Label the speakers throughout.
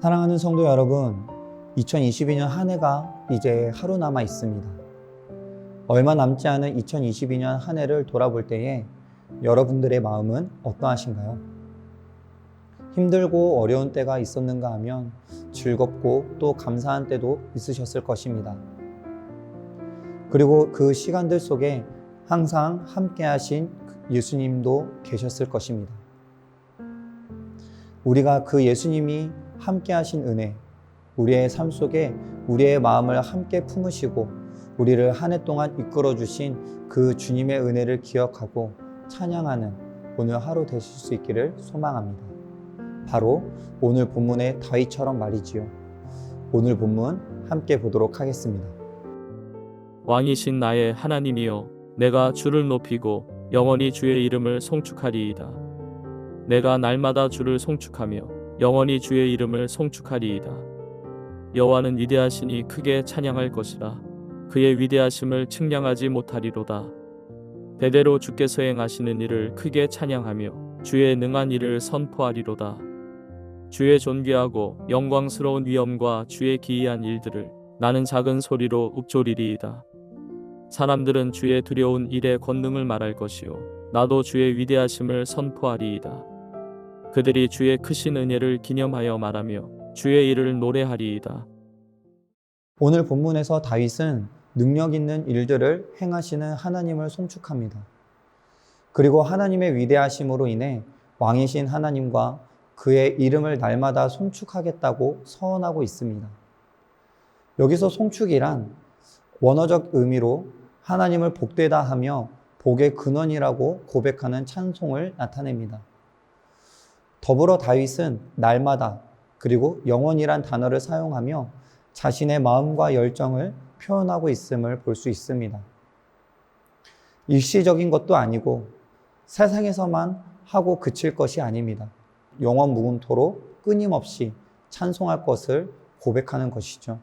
Speaker 1: 사랑하는 성도 여러분, 2022년 한 해가 이제 하루 남아 있습니다. 얼마 남지 않은 2022년 한 해를 돌아볼 때에 여러분들의 마음은 어떠하신가요? 힘들고 어려운 때가 있었는가 하면 즐겁고 또 감사한 때도 있으셨을 것입니다. 그리고 그 시간들 속에 항상 함께 하신 예수님도 계셨을 것입니다. 우리가 그 예수님이 함께 하신 은혜, 우리의 삶 속에 우리의 마음을 함께 품으시고 우리를 한 해 동안 이끌어 주신 그 주님의 은혜를 기억하고 찬양하는 오늘 하루 되실 수 있기를 소망합니다. 바로 오늘 본문의 다윗처럼 말이지요. 오늘 본문 함께 보도록 하겠습니다.
Speaker 2: 왕이신 나의 하나님이여, 내가 주를 높이고 영원히 주의 이름을 송축하리이다. 내가 날마다 주를 송축하며 영원히 주의 이름을 송축하리이다. 여호와는 위대하시니 크게 찬양할 것이라. 그의 위대하심을 측량하지 못하리로다. 대대로 주께서 행하시는 일을 크게 찬양하며 주의 능한 일을 선포하리로다. 주의 존귀하고 영광스러운 위엄과 주의 기이한 일들을 나는 작은 소리로 읊조리리이다. 사람들은 주의 두려운 일의 권능을 말할 것이요, 나도 주의 위대하심을 선포하리이다. 그들이 주의 크신 은혜를 기념하여 말하며 주의 일을 노래하리이다.
Speaker 1: 오늘 본문에서 다윗은 능력 있는 일들을 행하시는 하나님을 송축합니다. 그리고 하나님의 위대하심으로 인해 왕이신 하나님과 그의 이름을 날마다 송축하겠다고 서원하고 있습니다. 여기서 송축이란 원어적 의미로 하나님을 복되다 하며 복의 근원이라고 고백하는 찬송을 나타냅니다. 더불어 다윗은 날마다 그리고 영원이란 단어를 사용하며 자신의 마음과 열정을 표현하고 있음을 볼 수 있습니다. 일시적인 것도 아니고 세상에서만 하고 그칠 것이 아닙니다. 영원 무궁토록 끊임없이 찬송할 것을 고백하는 것이죠.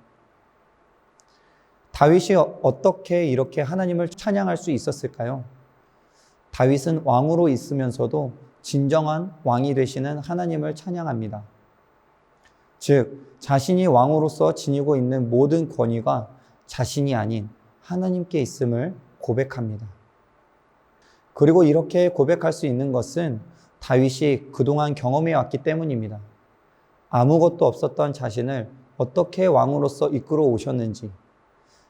Speaker 1: 다윗이 어떻게 이렇게 하나님을 찬양할 수 있었을까요? 다윗은 왕으로 있으면서도 진정한 왕이 되시는 하나님을 찬양합니다. 즉, 자신이 왕으로서 지니고 있는 모든 권위가 자신이 아닌 하나님께 있음을 고백합니다. 그리고 이렇게 고백할 수 있는 것은 다윗이 그동안 경험해 왔기 때문입니다. 아무것도 없었던 자신을 어떻게 왕으로서 이끌어 오셨는지,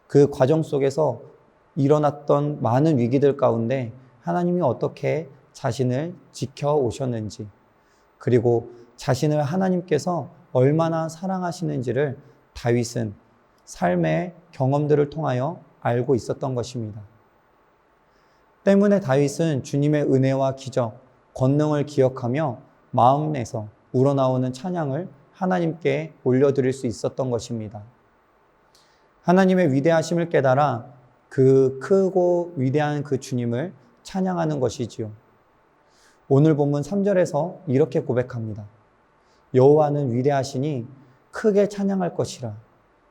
Speaker 1: 그 과정 속에서 일어났던 많은 위기들 가운데 하나님이 어떻게 자신을 지켜오셨는지, 그리고 자신을 하나님께서 얼마나 사랑하시는지를 다윗은 삶의 경험들을 통하여 알고 있었던 것입니다. 때문에 다윗은 주님의 은혜와 기적, 권능을 기억하며 마음에서 우러나오는 찬양을 하나님께 올려드릴 수 있었던 것입니다. 하나님의 위대하심을 깨달아 그 크고 위대한 그 주님을 찬양하는 것이지요. 오늘 본문 3절에서 이렇게 고백합니다. 여호와는 위대하시니 크게 찬양할 것이라.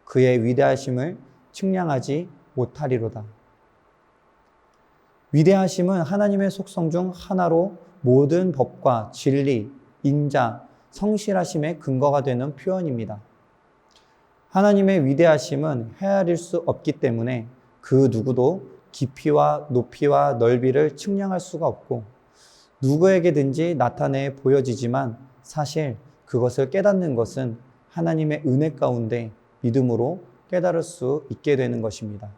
Speaker 1: 그의 위대하심을 측량하지 못하리로다. 위대하심은 하나님의 속성 중 하나로 모든 법과 진리, 인자, 성실하심의 근거가 되는 표현입니다. 하나님의 위대하심은 헤아릴 수 없기 때문에 그 누구도 깊이와 높이와 넓이를 측량할 수가 없고 누구에게든지 나타내 보여지지만 사실 그것을 깨닫는 것은 하나님의 은혜 가운데 믿음으로 깨달을 수 있게 되는 것입니다.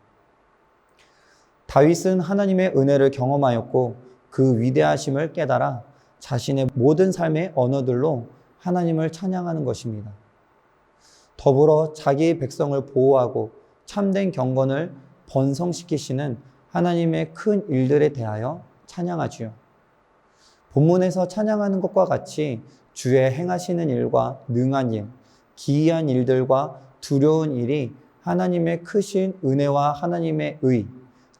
Speaker 1: 다윗은 하나님의 은혜를 경험하였고 그 위대하심을 깨달아 자신의 모든 삶의 언어들로 하나님을 찬양하는 것입니다. 더불어 자기 백성을 보호하고 참된 경건을 번성시키시는 하나님의 큰 일들에 대하여 찬양하지요. 본문에서 찬양하는 것과 같이 주의 행하시는 일과 능한 일, 기이한 일들과 두려운 일이 하나님의 크신 은혜와 하나님의 의,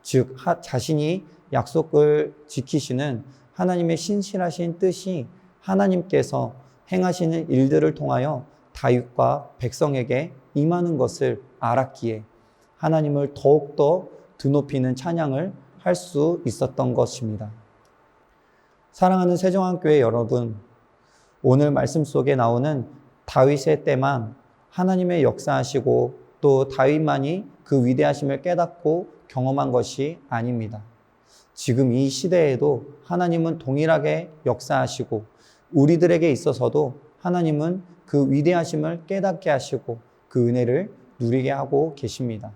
Speaker 1: 즉 자신이 약속을 지키시는 하나님의 신실하신 뜻이 하나님께서 행하시는 일들을 통하여 다윗과 백성에게 임하는 것을 알았기에 하나님을 더욱더 드높이는 찬양을 할 수 있었던 것입니다. 사랑하는 세종한교회 여러분, 오늘 말씀 속에 나오는 다윗의 때만 하나님의 역사하시고 또 다윗만이 그 위대하심을 깨닫고 경험한 것이 아닙니다. 지금 이 시대에도 하나님은 동일하게 역사하시고 우리들에게 있어서도 하나님은 그 위대하심을 깨닫게 하시고 그 은혜를 누리게 하고 계십니다.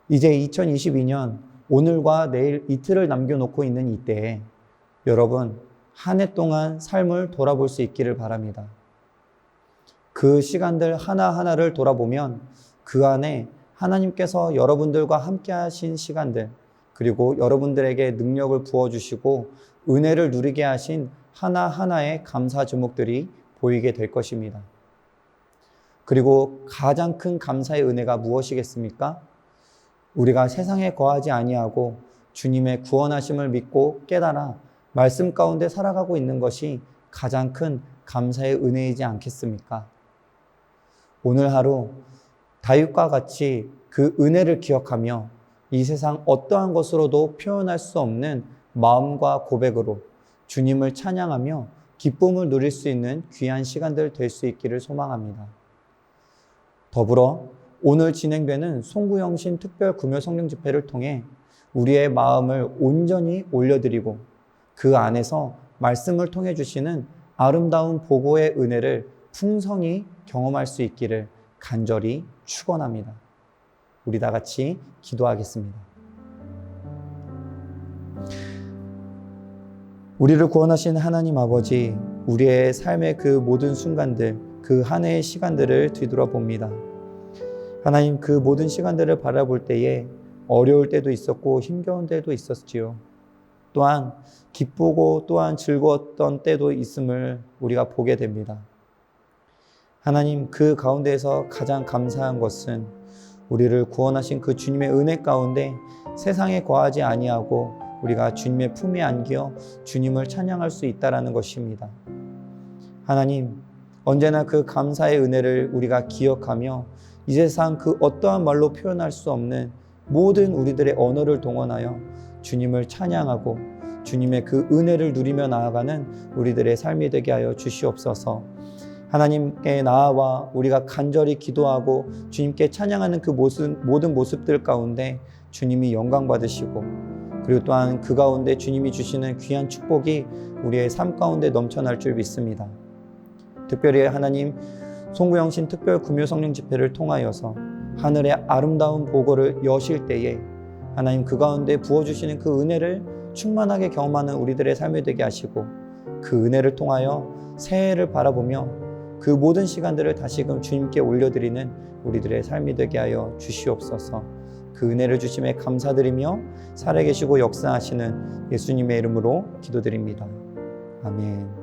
Speaker 1: 이제 2022년 오늘과 내일 이틀을 남겨놓고 있는 이때에 여러분 한 해 동안 삶을 돌아볼 수 있기를 바랍니다. 그 시간들 하나하나를 돌아보면 그 안에 하나님께서 여러분들과 함께 하신 시간들, 그리고 여러분들에게 능력을 부어주시고 은혜를 누리게 하신 하나하나의 감사 제목들이 보이게 될 것입니다. 그리고 가장 큰 감사의 은혜가 무엇이겠습니까? 우리가 세상에 거하지 아니하고 주님의 구원하심을 믿고 깨달아 말씀 가운데 살아가고 있는 것이 가장 큰 감사의 은혜이지 않겠습니까? 오늘 하루 다윗과 같이 그 은혜를 기억하며 이 세상 어떠한 것으로도 표현할 수 없는 마음과 고백으로 주님을 찬양하며 기쁨을 누릴 수 있는 귀한 시간들 될 수 있기를 소망합니다. 더불어 오늘 진행되는 송구영신 특별 금요 성령 집회를 통해 우리의 마음을 온전히 올려드리고 그 안에서 말씀을 통해 주시는 아름다운 보고의 은혜를 풍성히 경험할 수 있기를 간절히 축원합니다. 우리 다 같이 기도하겠습니다. 우리를 구원하신 하나님 아버지, 우리의 삶의 그 모든 순간들, 그 한 해의 시간들을 뒤돌아봅니다. 하나님, 그 모든 시간들을 바라볼 때에 어려울 때도 있었고 힘겨운 때도 있었지요. 또한 기쁘고 또한 즐거웠던 때도 있음을 우리가 보게 됩니다. 하나님, 그 가운데에서 가장 감사한 것은 우리를 구원하신 그 주님의 은혜 가운데 세상에 거하지 아니하고 우리가 주님의 품에 안겨 주님을 찬양할 수 있다는 것입니다. 하나님, 언제나 그 감사의 은혜를 우리가 기억하며 이 세상 그 어떠한 말로 표현할 수 없는 모든 우리들의 언어를 동원하여 주님을 찬양하고 주님의 그 은혜를 누리며 나아가는 우리들의 삶이 되게 하여 주시옵소서. 하나님께 나아와 우리가 간절히 기도하고 주님께 찬양하는 그 모든 모습들 가운데 주님이 영광 받으시고, 그리고 또한 그 가운데 주님이 주시는 귀한 축복이 우리의 삶 가운데 넘쳐날 줄 믿습니다. 특별히 하나님, 송구영신 특별 금요 성령 집회를 통하여서 하늘의 아름다운 보고를 여실 때에 하나님 그 가운데 부어주시는 그 은혜를 충만하게 경험하는 우리들의 삶이 되게 하시고, 그 은혜를 통하여 새해를 바라보며 그 모든 시간들을 다시금 주님께 올려드리는 우리들의 삶이 되게 하여 주시옵소서. 그 은혜를 주심에 감사드리며 살아계시고 역사하시는 예수님의 이름으로 기도드립니다. 아멘.